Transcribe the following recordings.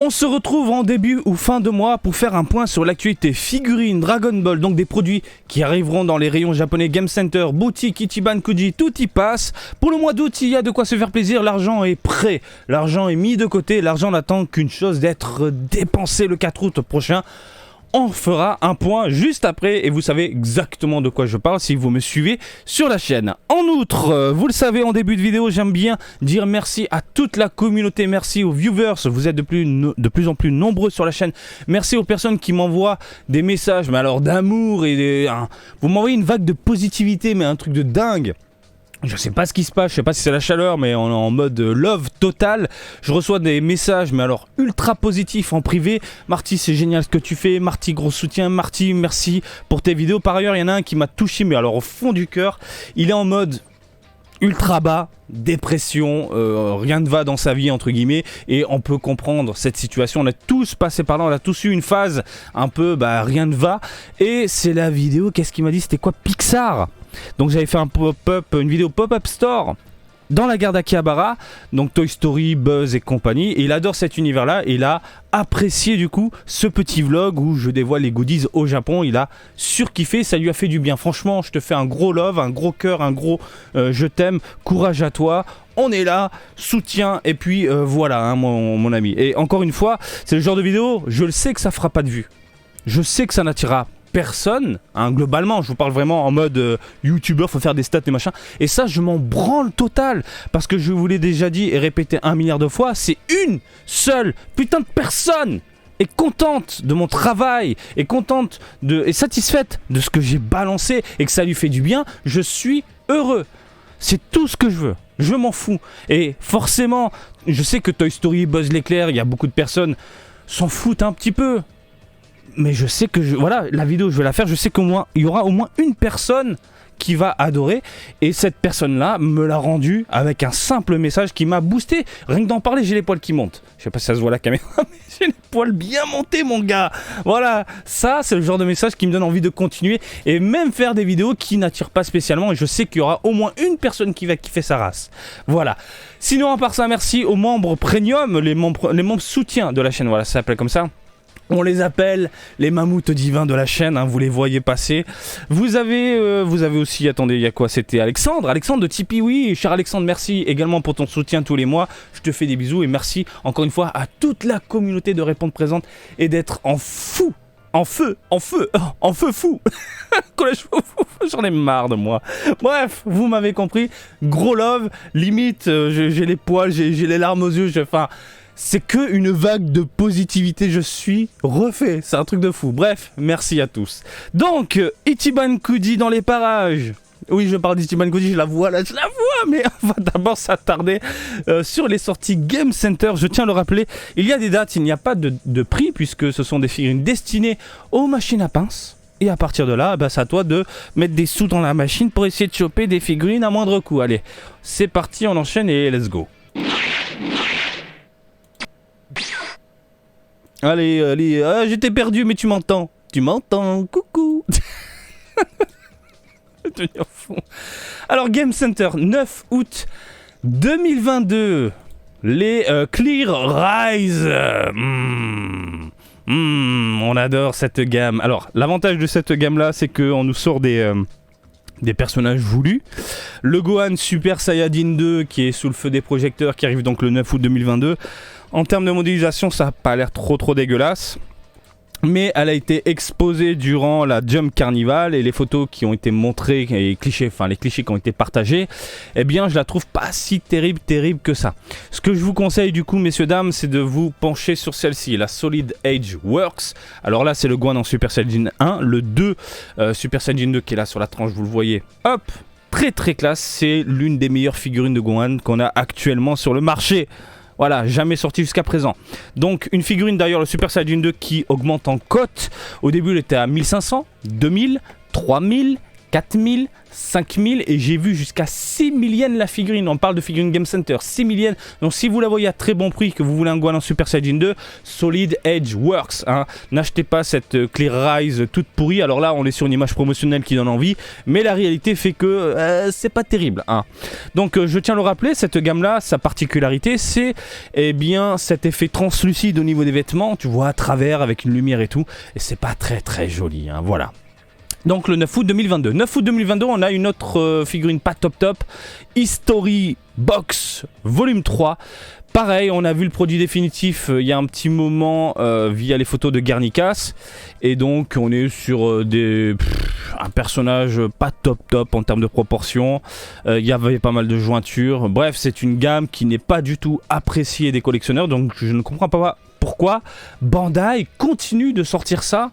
On se retrouve en début ou fin de mois pour faire un point sur l'actualité figurines Dragon Ball, donc des produits qui arriveront dans les rayons japonais Game Center, boutique, Ichiban, Kuji, tout y passe. Pour le mois d'août, il y a de quoi se faire plaisir, l'argent est prêt, l'argent est mis de côté, l'argent n'attend qu'une chose, d'être dépensé le 4 août prochain. On fera un point juste après et vous savez exactement de quoi je parle si vous me suivez sur la chaîne. En outre, vous le savez en début de vidéo, j'aime bien dire merci à toute la communauté, merci aux viewers, vous êtes de plus en plus nombreux sur la chaîne. Merci aux personnes qui m'envoient des messages, mais alors d'amour et vous m'envoyez une vague de positivité, mais un truc de dingue. Je sais pas ce qui se passe, je sais pas si c'est la chaleur, mais on est en mode love total. Je reçois des messages, mais alors ultra positifs en privé. Marty, c'est génial ce que tu fais. Marty, gros soutien. Marty, merci pour tes vidéos. Par ailleurs, il y en a un qui m'a touché, mais alors au fond du cœur. Il est en mode ultra bas, dépression, rien ne va dans sa vie entre guillemets, et on peut comprendre cette situation. On a tous passé par là, on a tous eu une phase un peu rien ne va, et c'est la vidéo, qu'est-ce qu'il m'a dit, c'était quoi, Pixar. Donc j'avais fait un pop-up, une vidéo pop-up store dans la gare d'Akihabara, donc Toy Story, Buzz et compagnie, et il adore cet univers-là, et il a apprécié du coup ce petit vlog où je dévoile les goodies au Japon. Il a surkiffé, ça lui a fait du bien. Franchement, je te fais un gros love, un gros cœur, un gros je t'aime, courage à toi. On est là, soutien, et puis voilà hein, mon ami. Et encore une fois, c'est le genre de vidéo, je le sais que ça fera pas de vues. Je sais que ça n'attirera personne, hein, globalement, je vous parle vraiment en mode youtubeur, faut faire des stats et machin, et ça je m'en branle total, parce que je vous l'ai déjà dit et répété 1 milliard de fois, c'est une seule putain de personne est contente de mon travail, est contente et satisfaite de ce que j'ai balancé, et que ça lui fait du bien, je suis heureux. C'est tout ce que je veux, je m'en fous. Et forcément, je sais que Toy Story, Buzz l'éclair, il y a beaucoup de personnes s'en foutent un petit peu. Mais je sais que, voilà, la vidéo je vais la faire, je sais qu'il y aura au moins une personne qui va adorer. Et cette personne-là me l'a rendu avec un simple message qui m'a boosté. Rien que d'en parler, j'ai les poils qui montent. Je sais pas si ça se voit à la caméra, mais j'ai les poils bien montés, mon gars. Voilà, ça c'est le genre de message qui me donne envie de continuer. Et même faire des vidéos qui n'attirent pas spécialement. Et je sais qu'il y aura au moins une personne qui va kiffer sa race. Voilà. Sinon, à part ça, merci aux membres premium, les membres soutiens de la chaîne. Voilà, ça s'appelle comme ça. On les appelle les mammouths divins de la chaîne, hein, vous les voyez passer. Vous avez aussi, attendez, il y a quoi, c'était Alexandre de Tipeee, oui, cher Alexandre, merci également pour ton soutien tous les mois. Je te fais des bisous et merci encore une fois à toute la communauté de répondre présente et d'être en fou. En feu fou. J'en ai marre de moi. Bref, vous m'avez compris. Gros love, limite, j'ai les poils, j'ai les larmes aux yeux, c'est que une vague de positivité, je suis refait, c'est un truc de fou. Bref, merci à tous. Donc, Ichiban Kuji dans les parages. Oui, je parle d'Ichiban Kuji, je la vois, mais on va d'abord s'attarder sur les sorties Game Center. Je tiens à le rappeler, il y a des dates, il n'y a pas de prix, puisque ce sont des figurines destinées aux machines à pince. Et à partir de là, c'est à toi de mettre des sous dans la machine pour essayer de choper des figurines à moindre coût. Allez, c'est parti, on enchaîne et let's go. Allez, j'étais perdu, mais tu m'entends. Tu m'entends, coucou. Devenir fou. Alors, Game Center, 9 août 2022. Les Clear Rise. On adore cette gamme. Alors, l'avantage de cette gamme-là, c'est qu'on nous sort des personnages voulus. Le Gohan Super Saiyajin 2 qui est sous le feu des projecteurs, qui arrive donc le 9 août 2022. En termes de modélisation, ça n'a pas l'air trop dégueulasse. Mais elle a été exposée durant la Jump Carnival et les photos qui ont été montrées et les clichés qui ont été partagés, eh bien je la trouve pas si terrible que ça. Ce que je vous conseille du coup, messieurs dames, c'est de vous pencher sur celle-ci, la Solid Edge Works. Alors là c'est le Gohan en Super Saiyajin 1, le 2 Super Saiyajin 2 qui est là sur la tranche, vous le voyez, hop, très classe, c'est l'une des meilleures figurines de Gohan qu'on a actuellement sur le marché. Voilà, jamais sorti jusqu'à présent. Donc une figurine d'ailleurs, le Super Saiyajin 2 qui augmente en cote. Au début, il était à 1500, 2000, 3000, 4000, 5000 et j'ai vu jusqu'à 6000 yens la figurine. On parle de figurine Game Center, 6000 yens. Donc si vous la voyez à très bon prix, que vous voulez un Gohan en Super Saiyan 2, Solid Edge Works. Hein. N'achetez pas cette Clear Rise toute pourrie. Alors là, on est sur une image promotionnelle qui donne envie, mais la réalité fait que c'est pas terrible. Hein. Donc je tiens à le rappeler, cette gamme-là, sa particularité, c'est eh bien cet effet translucide au niveau des vêtements. Tu vois à travers avec une lumière et tout, et c'est pas très joli. Hein. Voilà. Donc le 9 août 2022. 9 août 2022, on a une autre figurine pas top. History Box Volume 3. Pareil, on a vu le produit définitif il y a un petit moment via les photos de Guernicas. Et donc on est sur un personnage pas top en termes de proportions. Il y avait pas mal de jointures. Bref, c'est une gamme qui n'est pas du tout appréciée des collectionneurs. Donc je ne comprends pas pourquoi Bandai continue de sortir ça.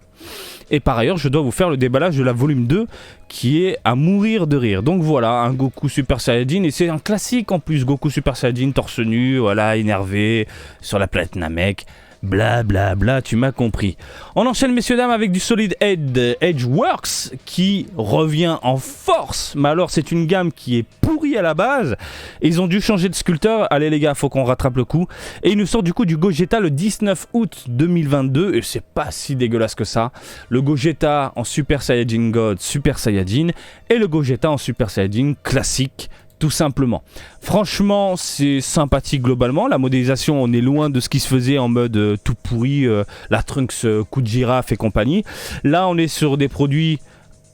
Et par ailleurs, je dois vous faire le déballage de la volume 2 qui est à mourir de rire. Donc voilà, un Goku Super Saiyajin, et c'est un classique en plus, Goku Super Saiyajin torse nu, voilà, énervé, sur la planète Namek. Bla bla bla, tu m'as compris. On enchaîne messieurs dames avec du Solid Edge Works qui revient en force. Mais alors c'est une gamme qui est pourrie à la base. Et ils ont dû changer de sculpteur. Allez les gars, faut qu'on rattrape le coup. Et ils nous sortent du coup du Gogeta le 19 août 2022. Et c'est pas si dégueulasse que ça. Le Gogeta en Super Saiyajin God, Super Saiyajin. Et le Gogeta en Super Saiyajin classique. Tout simplement. Franchement, c'est sympathique globalement. La modélisation, on est loin de ce qui se faisait en mode tout pourri, la Trunks coup de girafe et compagnie. Là, on est sur des produits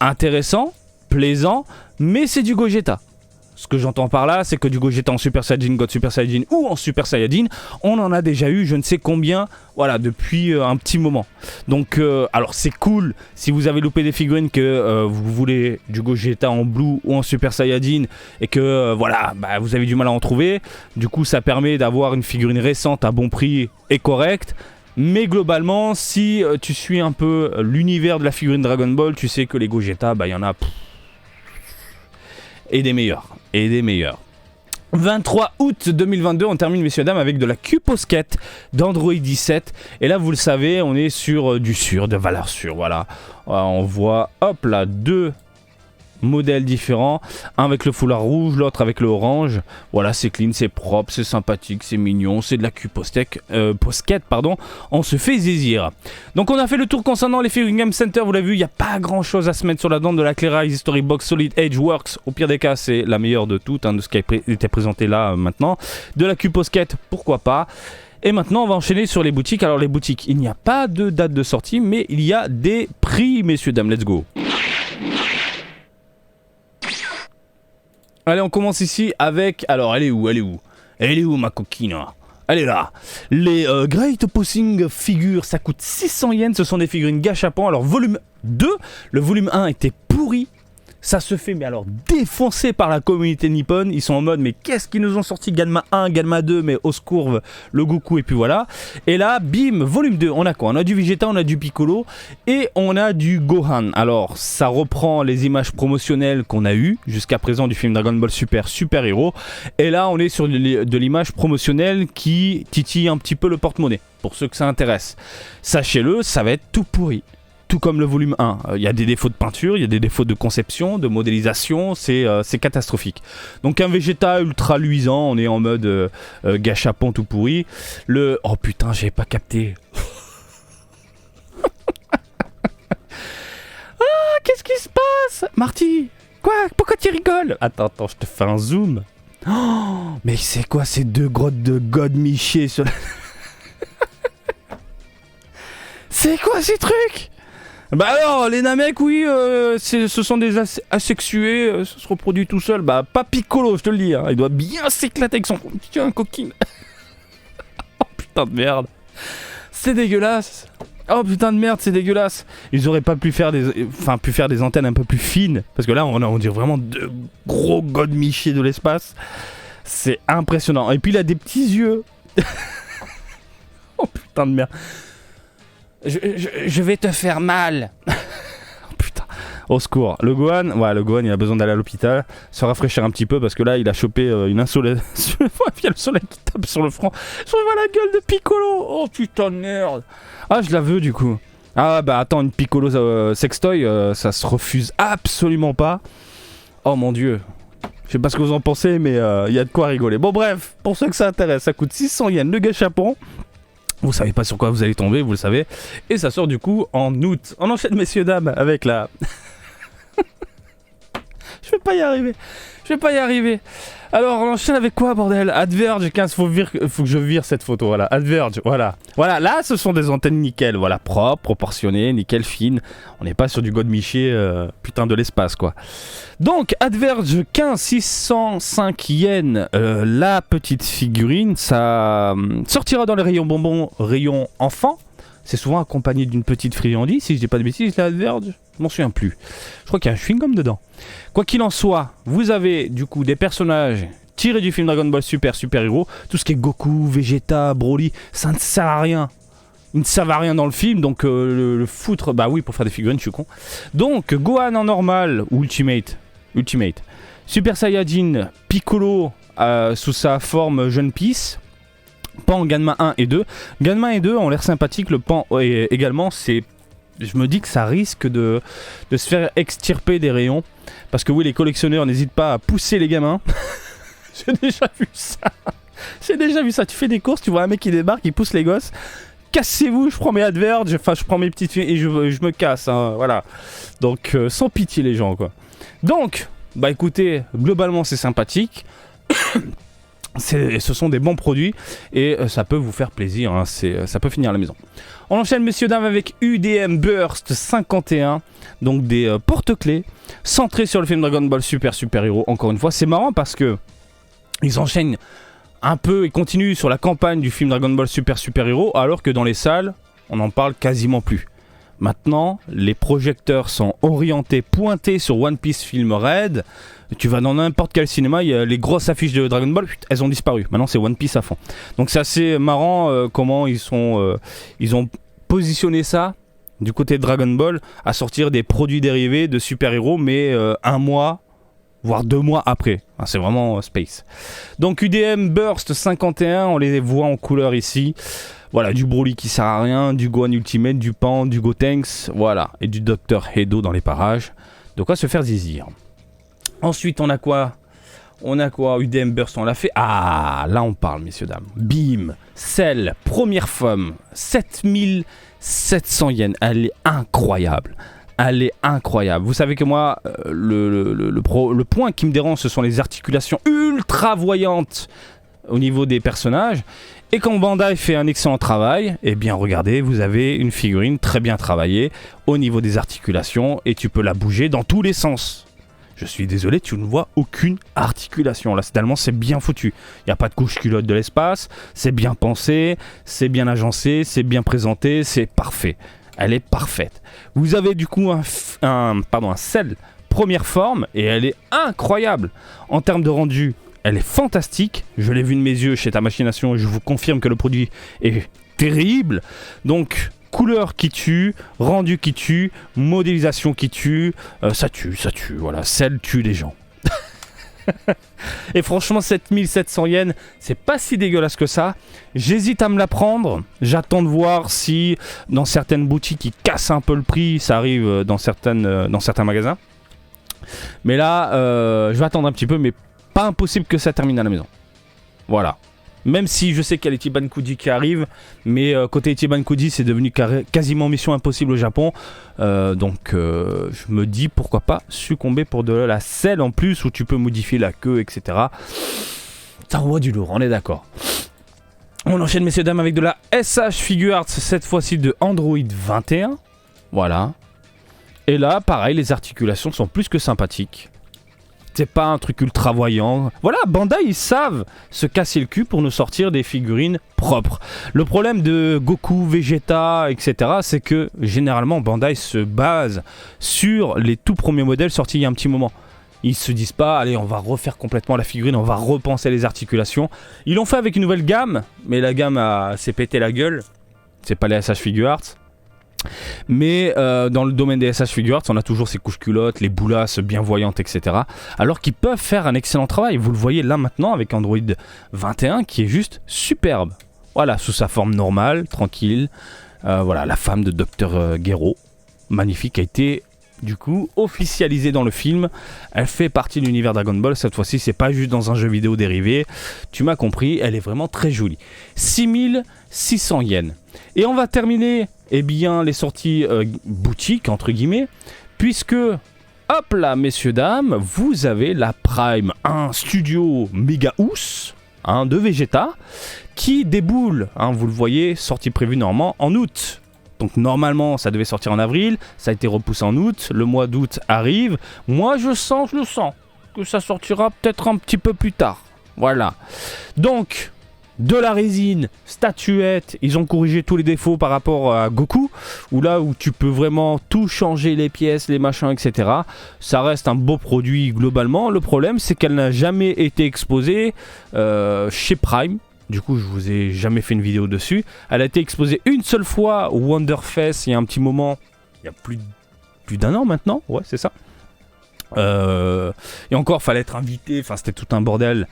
intéressants, plaisants, mais c'est du Gogeta. Ce que j'entends par là, c'est que du Gogeta en Super Saiyajin God, Super Saiyajin ou en Super Saiyajin, on en a déjà eu je ne sais combien, voilà, depuis un petit moment. Donc, alors c'est cool si vous avez loupé des figurines que vous voulez du Gogeta en Blue ou en Super Saiyajin et que voilà, vous avez du mal à en trouver. Du coup, ça permet d'avoir une figurine récente à bon prix et correcte. Mais globalement, si tu suis un peu l'univers de la figurine Dragon Ball, tu sais que les Gogeta, il y en a et des meilleurs. 23 août 2022, on termine messieurs dames avec de la Q-Posket d'Android 17. Et là vous le savez, on est sur du sûr, de valeur sûre. Voilà, on voit hop là deux modèles différents, un avec le foulard rouge, l'autre avec le orange. Voilà, c'est clean, c'est propre, c'est sympathique, c'est mignon, c'est de la Q-Posket, on se fait zizir. Donc on a fait le tour concernant les figurines Game Center, vous l'avez vu, il n'y a pas grand chose à se mettre sur la dent de la Clear Eyes History Box Solid Edge Works. Au pire des cas, c'est la meilleure de toutes, de ce qui a été présenté là maintenant. De la Q-Posket, pourquoi pas. Et maintenant, on va enchaîner sur les boutiques. Alors les boutiques, il n'y a pas de date de sortie, mais il y a des prix, messieurs, dames, let's go. Allez, on commence ici avec... Alors, elle est où ma coquine? Elle est là. Les Great Posing Figures, ça coûte 600 yens. Ce sont des figurines gâchapon. Alors, volume 2, le volume 1 était pourri. Ça se fait, mais alors, défoncé par la communauté nippone. Ils sont en mode, mais qu'est-ce qu'ils nous ont sorti? Ganma 1, Ganma 2, mais au secours, le Goku, et puis voilà. Et là, bim, volume 2, on a quoi? On a du Vegeta, on a du Piccolo, et on a du Gohan. Alors, ça reprend les images promotionnelles qu'on a eues jusqu'à présent du film Dragon Ball Super, Super Hero. Et là, on est sur de l'image promotionnelle qui titille un petit peu le porte-monnaie, pour ceux que ça intéresse. Sachez-le, ça va être tout pourri. Tout comme le volume 1, il y a des défauts de peinture, il y a des défauts de conception, de modélisation, c'est catastrophique. Donc un Vegeta ultra luisant, on est en mode gâchapon tout pourri. Oh putain, j'avais pas capté. Ah, qu'est-ce qui se passe? Marty, quoi? Pourquoi tu rigoles? Attends, je te fais un zoom. Oh, mais c'est quoi ces deux grottes de God Miché sur la... C'est quoi ces trucs? Bah alors, les Namek, oui, ce sont des asexués, ça se reproduit tout seul. Bah, pas Piccolo, je te le dis, hein. Il doit bien s'éclater avec son... Tiens, coquine. Oh putain de merde. C'est dégueulasse. Oh putain de merde, c'est dégueulasse. Ils auraient pas pu faire des antennes un peu plus fines. Parce que là, on dirait vraiment de gros godemichés de l'espace. C'est impressionnant. Et puis, il a des petits yeux. Oh putain de merde. Je vais te faire mal. Oh putain. Au secours. Le Gohan, il a besoin d'aller à l'hôpital, se rafraîchir un petit peu parce que là, il a chopé une insolence. Il y a le soleil qui tape sur le front. Je vois la gueule de Piccolo. Oh putain de merde. Ah, je la veux du coup. Ah bah attends, une Piccolo sextoy, ça se refuse absolument pas. Oh mon dieu. Je sais pas ce que vous en pensez, mais y a de quoi rigoler. Bon bref, pour ceux que ça intéresse, ça coûte 600 yens le gâchapon. Vous savez pas sur quoi vous allez tomber, vous le savez. Et ça sort du coup en août. On enchaîne messieurs dames avec la... Je vais pas y arriver. Alors on enchaîne avec quoi bordel? Adverge 15, faut que je vire cette photo, voilà. Adverge, voilà. Voilà, là ce sont des antennes nickel, voilà, propres, proportionnées, nickel, fines. On n'est pas sur du godemiché, putain de l'espace quoi. Donc Adverge 15, 605 yens, la petite figurine, ça sortira dans les rayons bonbons, rayons enfants. C'est souvent accompagné d'une petite friandise, si je dis pas de bêtises, la Adverge. Je m'en souviens plus. Je crois qu'il y a un chewing-gum dedans. Quoi qu'il en soit, vous avez du coup des personnages tirés du film Dragon Ball Super Héros. Tout ce qui est Goku, Vegeta, Broly, ça ne sert à rien. Ils ne servent à rien dans le film, donc le foutre, bah oui, pour faire des figurines, je suis con. Donc Gohan en normal, ou Ultimate. Super Saiyajin, Piccolo sous sa forme Jeune Peace. Pan, Ganma 1 et 2. Ganma et 2 ont l'air sympathiques. Le Pan également, c'est... Je me dis que ça risque de se faire extirper des rayons. Parce que oui, les collectionneurs n'hésitent pas à pousser les gamins. J'ai déjà vu ça. Tu fais des courses, tu vois un mec qui débarque, il pousse les gosses. Cassez-vous, je prends mes Adverge, je prends mes petites filles et je me casse. Hein, voilà. Donc, sans pitié les gens, quoi. Donc, bah écoutez, globalement c'est sympathique. Ce sont des bons produits et ça peut vous faire plaisir, hein, ça peut finir à la maison. On enchaîne messieurs dames avec UDM Burst 51, donc des porte-clés centrés sur le film Dragon Ball Super Héros. Encore une fois, c'est marrant parce que ils enchaînent un peu et continuent sur la campagne du film Dragon Ball Super Héros, alors que dans les salles, on n'en parle quasiment plus. Maintenant, les projecteurs sont orientés, pointés sur One Piece Film Red. Tu vas dans n'importe quel cinéma, il y a les grosses affiches de Dragon Ball, elles ont disparu. Maintenant, c'est One Piece à fond. Donc c'est assez marrant comment ils ont positionné ça du côté de Dragon Ball à sortir des produits dérivés de super-héros, mais un mois, voire 2 mois après. Enfin, c'est vraiment space. Donc UDM Burst 51, on les voit en couleur ici. Voilà, du Broly qui sert à rien, du Gohan Ultimate, du Pan, du Gotenks, voilà, et du Dr Hedo dans les parages. De quoi se faire zizir. Ensuite, on a quoi? UDM Burst, on l'a fait. Ah, là on parle, messieurs, dames. Bim, Cell, première femme, 7700 yens. Elle est incroyable. Vous savez que moi, le point qui me dérange, ce sont les articulations ultra voyantes au niveau des personnages. Et quand Bandai fait un excellent travail, eh bien regardez, vous avez une figurine très bien travaillée au niveau des articulations et tu peux la bouger dans tous les sens. Je suis désolé, tu ne vois aucune articulation. Là, tellement c'est bien foutu. Il n'y a pas de couche culotte de l'espace, c'est bien pensé, c'est bien agencé, c'est bien présenté, c'est parfait. Elle est parfaite. Vous avez du coup un Cell première forme et elle est incroyable. En termes de rendu, elle est fantastique. Je l'ai vu de mes yeux chez Ta Machination et je vous confirme que le produit est terrible. Donc, couleur qui tue, rendu qui tue, modélisation qui tue, ça tue, voilà, Cell tue les gens. Et franchement, 7700 yens, c'est pas si dégueulasse que ça. J'hésite à me la prendre. J'attends de voir si dans certaines boutiques ils cassent un peu le prix. Ça arrive dans certains magasins. Mais là, je vais attendre un petit peu, mais pas impossible que ça termine à la maison. Voilà. Même si je sais qu'il y a les Ichiban Kuji qui arrivent, mais côté Ichiban Kuji, c'est devenu quasiment mission impossible au Japon. Donc je me dis pourquoi pas succomber pour de la selle en plus, où tu peux modifier la queue, etc. Ça envoie du lourd, on est d'accord. On enchaîne messieurs dames avec de la SH Figuarts, cette fois-ci de Android 21. Voilà. Et là, pareil, les articulations sont plus que sympathiques. C'est pas un truc ultra voyant. Voilà, Bandai, ils savent se casser le cul pour nous sortir des figurines propres. Le problème de Goku, Vegeta, etc., c'est que généralement Bandai se base sur les tout premiers modèles sortis il y a un petit moment. Ils se disent pas, allez, on va refaire complètement la figurine, on va repenser les articulations. Ils l'ont fait avec une nouvelle gamme, mais la gamme s'est pété la gueule. C'est pas les SH Figuarts. Mais dans le domaine des SH Figuarts, on a toujours ces couches culottes, les boulasses bien voyantes, etc. Alors qu'ils peuvent faire un excellent travail. Vous le voyez là maintenant avec Android 21 qui est juste superbe. Voilà, sous sa forme normale, tranquille. Voilà, la femme de Dr Gero, magnifique, a été du coup officialisée dans le film. Elle fait partie de l'univers Dragon Ball. Cette fois-ci, c'est pas juste dans un jeu vidéo dérivé. Tu m'as compris, elle est vraiment très jolie. 6600 yens. Et on va terminer les sorties boutiques, entre guillemets, puisque, hop là, messieurs, dames, vous avez la Prime, un studio méga housse de Vegeta, qui déboule, vous le voyez, sortie prévue normalement en août. Donc normalement, ça devait sortir en avril, ça a été repoussé en août, le mois d'août arrive. Moi, je le sens que ça sortira peut-être un petit peu plus tard. Voilà. Donc, de la résine, statuette, ils ont corrigé tous les défauts par rapport à Goku, où là où tu peux vraiment tout changer, les pièces, les machins, etc. Ça reste un beau produit globalement. Le problème, c'est qu'elle n'a jamais été exposée chez Prime. Du coup, je vous ai jamais fait une vidéo dessus. Elle a été exposée une seule fois au Wonderfest il y a un petit moment, il y a plus d'un an maintenant, ouais, c'est ça. Et encore, fallait être invité, enfin c'était tout un bordel.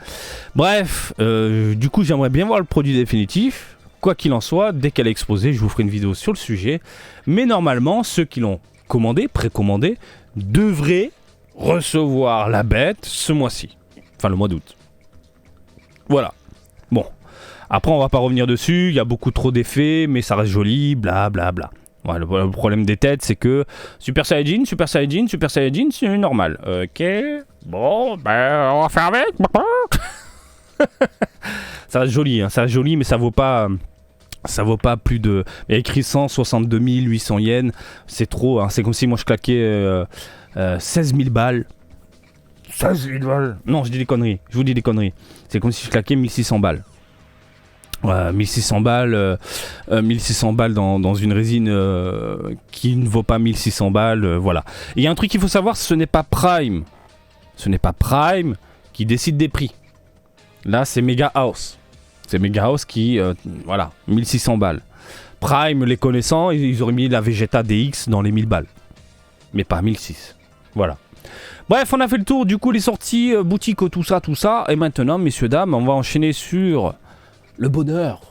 Bref, du coup, j'aimerais bien voir le produit définitif. Quoi qu'il en soit, dès qu'elle est exposée, je vous ferai une vidéo sur le sujet. Mais normalement, ceux qui l'ont commandé, précommandé, devraient recevoir la bête ce mois-ci. Enfin, le mois d'août. Voilà. Bon. Après, on va pas revenir dessus, il y a beaucoup trop d'effets, mais ça reste joli, blablabla. Bla, bla. Ouais, le problème des têtes, c'est que Super Saiyajin, c'est normal. Ok, bon, ben, on va faire avec. Ça reste joli, mais ça vaut pas plus de... Il y a écrit 162 800 yens, c'est trop, c'est comme si moi je claquais 16 000 balles. 16 000 balles. Non, je vous dis des conneries. C'est comme si je claquais 1600 balles. 1600 balles, 1600 balles dans une résine qui ne vaut pas 1600 balles, voilà. Il y a un truc qu'il faut savoir, ce n'est pas Prime qui décide des prix. Là, c'est Mega House. C'est Mega House qui, voilà, 1600 balles. Prime, les connaissant, ils auraient mis la Vegeta DX dans les 1000 balles. Mais pas 1600. Voilà. Bref, on a fait le tour, du coup, les sorties, boutiques, tout ça. Et maintenant, messieurs, dames, on va enchaîner sur... le bonheur,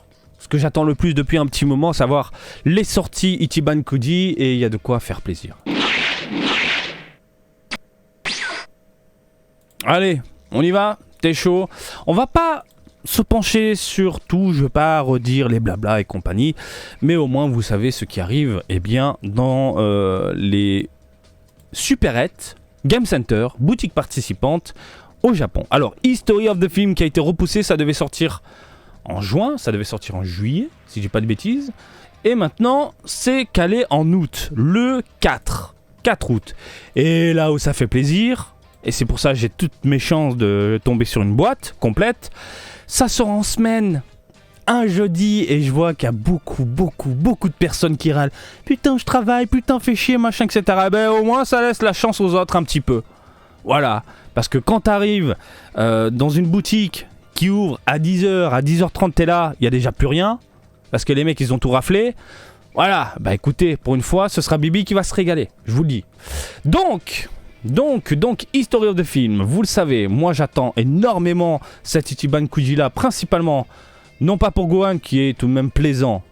ce que j'attends le plus depuis un petit moment, savoir les sorties Ichiban Kuji, et il y a de quoi faire plaisir. Allez, on y va, t'es chaud. On va pas se pencher sur tout, je vais pas redire les blabla et compagnie, mais au moins vous savez ce qui arrive dans les supérettes, Game Center, boutiques participantes au Japon. Alors, History of the Film qui a été repoussé, ça devait sortir en juin, ça devait sortir en juillet, si j'ai pas de bêtises. Et maintenant, c'est calé en août, le 4 août. Et là où ça fait plaisir, et c'est pour ça que j'ai toutes mes chances de tomber sur une boîte complète, ça sort en semaine, un jeudi, et je vois qu'il y a beaucoup de personnes qui râlent. Putain, je travaille, putain, fais chier, machin, etc. Ben au moins, ça laisse la chance aux autres un petit peu. Voilà, parce que quand t'arrives dans une boutique qui ouvre à 10h, à 10h30 t'es là, il n'y a déjà plus rien, parce que les mecs ils ont tout raflé. Voilà, bah écoutez, pour une fois, ce sera Bibi qui va se régaler, je vous le dis. Donc, History of the Film, vous le savez, moi j'attends énormément cet Ichiban Kuji là, principalement, non pas pour Gohan qui est tout de même plaisant,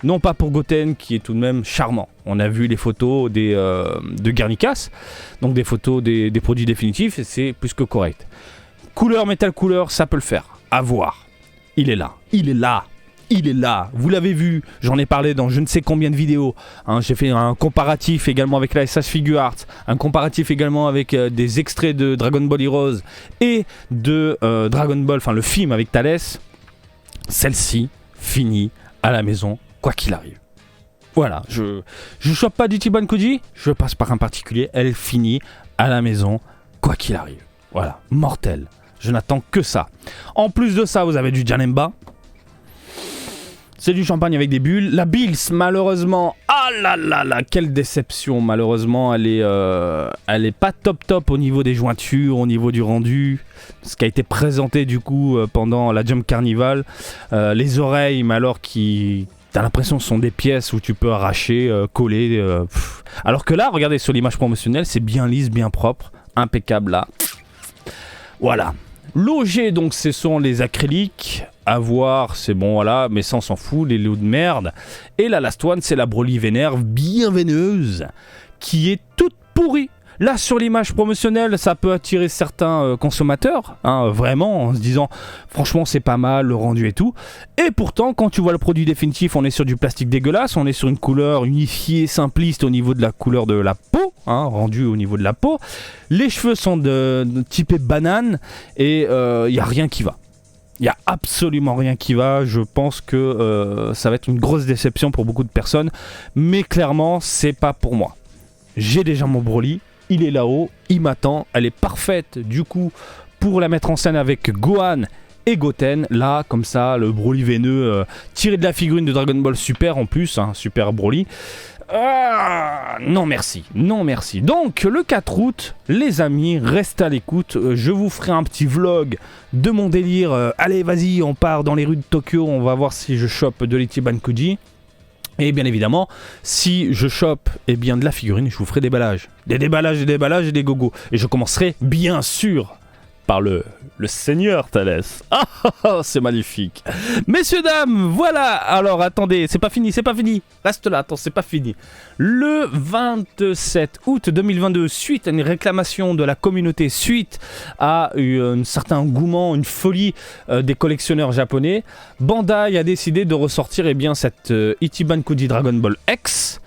non pas pour Goten qui est tout de même charmant. On a vu les photos de Guernicas, donc des photos des produits définitifs, et c'est plus que correct. Couleur, métal couleur, ça peut le faire. À voir. Il est là. Vous l'avez vu, j'en ai parlé dans je ne sais combien de vidéos. J'ai fait un comparatif également avec la SS Figure Art, un comparatif également avec des extraits de Dragon Ball Heroes et de Dragon Ball, enfin le film avec Thalès. Celle-ci finit à la maison, quoi qu'il arrive. Voilà, je chope pas d'Ichiban Kuji, je passe par un particulier, elle finit à la maison, quoi qu'il arrive. Voilà, mortel. Je n'attends que ça. En plus de ça, vous avez du Janemba. C'est du champagne avec des bulles. La Bills, malheureusement, ah là là là, quelle déception. Malheureusement, elle est pas top au niveau des jointures, au niveau du rendu. Ce qui a été présenté du coup pendant la Jump Carnival. Les oreilles, mais alors t'as l'impression que ce sont des pièces où tu peux arracher, coller. Alors que là, regardez sur l'image promotionnelle, c'est bien lisse, bien propre, impeccable là. Voilà. L'OG, donc, ce sont les acryliques. À voir, c'est bon, voilà, mais ça on s'en fout, les lots de merde. Et la last one, c'est la Broly Vénère bien veineuse, qui est toute pourrie. Là, sur l'image promotionnelle, ça peut attirer certains consommateurs, hein, vraiment, en se disant, franchement, c'est pas mal, le rendu et tout. Et pourtant, quand tu vois le produit définitif, on est sur du plastique dégueulasse, on est sur une couleur unifiée, simpliste au niveau de la couleur de la peau, hein, rendue au niveau de la peau. Les cheveux sont de typés banane, et il n'y a rien qui va. Il n'y a absolument rien qui va. Je pense que ça va être une grosse déception pour beaucoup de personnes. Mais clairement, c'est pas pour moi. J'ai déjà mon Broly. Il est là-haut. Il m'attend. Elle est parfaite, du coup, pour la mettre en scène avec Gohan et Goten. Là, comme ça, le Broly veineux tiré de la figurine de Dragon Ball Super en plus. Hein, Super Broly. Non merci, non merci. Donc le 4 août, les amis, restez à l'écoute. Je vous ferai un petit vlog de mon délire. Allez, vas-y, on part dans les rues de Tokyo. On va voir si je chope de l'Ichiban Kuji. Et bien évidemment, si je chope de la figurine, je vous ferai des déballages. Des déballages, des déballages et des gogos. Et je commencerai bien sûr par le Seigneur Thalès. Ah, c'est magnifique. Messieurs, dames, voilà. Alors, attendez, c'est pas fini, c'est pas fini. Reste là, attends, c'est pas fini. Le 27 août 2022, suite à une réclamation de la communauté, suite à un certain engouement, une folie des collectionneurs japonais, Bandai a décidé de ressortir cette Ichiban Kuji Dragon Ball X,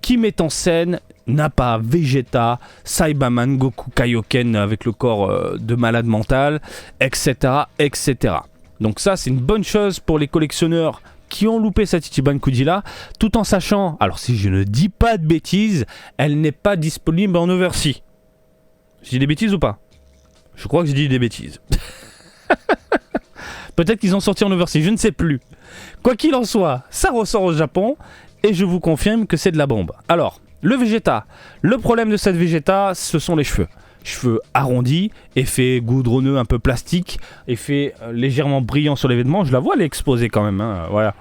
qui met en scène Nappa, Vegeta, Saibaman, Goku Kaioken avec le corps de malade mental, etc., etc. Donc ça, c'est une bonne chose pour les collectionneurs qui ont loupé cette Ichiban Kuji là, tout en sachant, alors si je ne dis pas de bêtises, elle n'est pas disponible en oversea. Je dis des bêtises ou pas? Je crois que je dis des bêtises. Peut-être qu'ils ont sorti en oversea, je ne sais plus. Quoi qu'il en soit, ça ressort au Japon, et je vous confirme que c'est de la bombe. Alors, le Vegeta. Le problème de cette Vegeta, ce sont les cheveux. Cheveux arrondis, effet goudronneux un peu plastique, effet légèrement brillant sur les vêtements. Je la vois, elle est exposée quand même. Hein, voilà.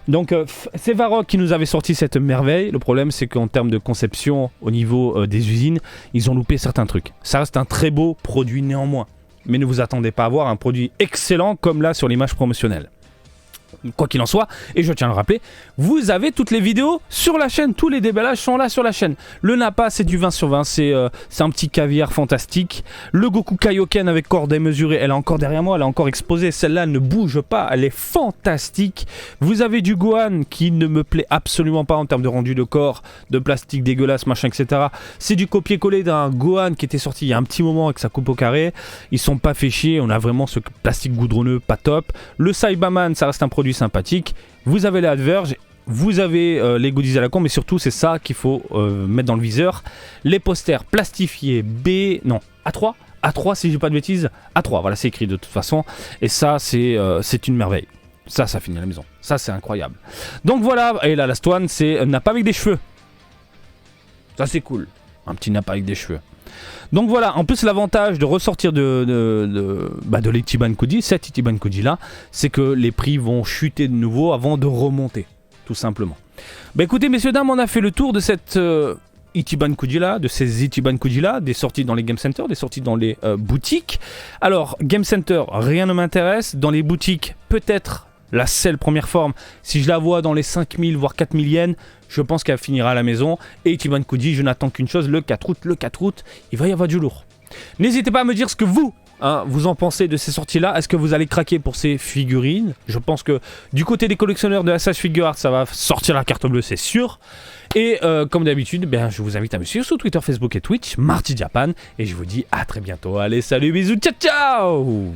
Donc, c'est Varrock qui nous avait sorti cette merveille. Le problème, c'est qu'en termes de conception, au niveau des usines, ils ont loupé certains trucs. Ça reste un très beau produit néanmoins. Mais ne vous attendez pas à voir un produit excellent comme là sur l'image promotionnelle. Quoi qu'il en soit, et je tiens à le rappeler, vous avez toutes les vidéos sur la chaîne, tous les déballages sont là sur la chaîne. Le Nappa, c'est du 20 sur 20, c'est un petit caviar fantastique. Le Goku Kaioken avec corps démesuré, elle est encore derrière moi, elle est encore exposée, celle-là elle ne bouge pas, elle est fantastique. Vous avez du Gohan qui ne me plaît absolument pas en termes de rendu de corps, de plastique dégueulasse, machin, etc. C'est du copier-coller d'un Gohan qui était sorti il y a un petit moment avec sa coupe au carré. Ils sont pas fait chier, on a vraiment ce plastique goudronneux, pas top. Le Saibaman, ça reste un produit sympathique. Vous avez les Adverge, vous avez les goodies à la con, mais surtout c'est ça qu'il faut mettre dans le viseur. Les posters plastifiés A3 si j'ai pas de bêtises, A3, voilà c'est écrit de toute façon, et ça c'est une merveille. Ça finit à la maison, ça c'est incroyable. Donc voilà, et la last one c'est Nappa avec des cheveux. Ça c'est cool, un petit Nappa avec des cheveux. Donc voilà, en plus l'avantage de ressortir de l'Ichiban Kuji, cette Ichiban Kuji là, c'est que les prix vont chuter de nouveau avant de remonter, tout simplement. Bah écoutez messieurs dames, on a fait le tour de cette Ichiban Kuji là, de ces Ichiban Kuji là, des sorties dans les Game Center, des sorties dans les boutiques. Alors Game Center, rien ne m'intéresse, dans les boutiques peut-être la selle première forme, si je la vois dans les 5000 voire 4000 yens, je pense qu'elle finira à la maison. Et Ichiban Kuji, je n'attends qu'une chose, le 4 août, il va y avoir du lourd. N'hésitez pas à me dire ce que vous en pensez de ces sorties-là. Est-ce que vous allez craquer pour ces figurines? Je pense que du côté des collectionneurs de SH Figuarts, ça va sortir la carte bleue, c'est sûr. Et comme d'habitude, je vous invite à me suivre sur Twitter, Facebook et Twitch, Marty Japan. Et je vous dis à très bientôt. Allez, salut, bisous, ciao, ciao!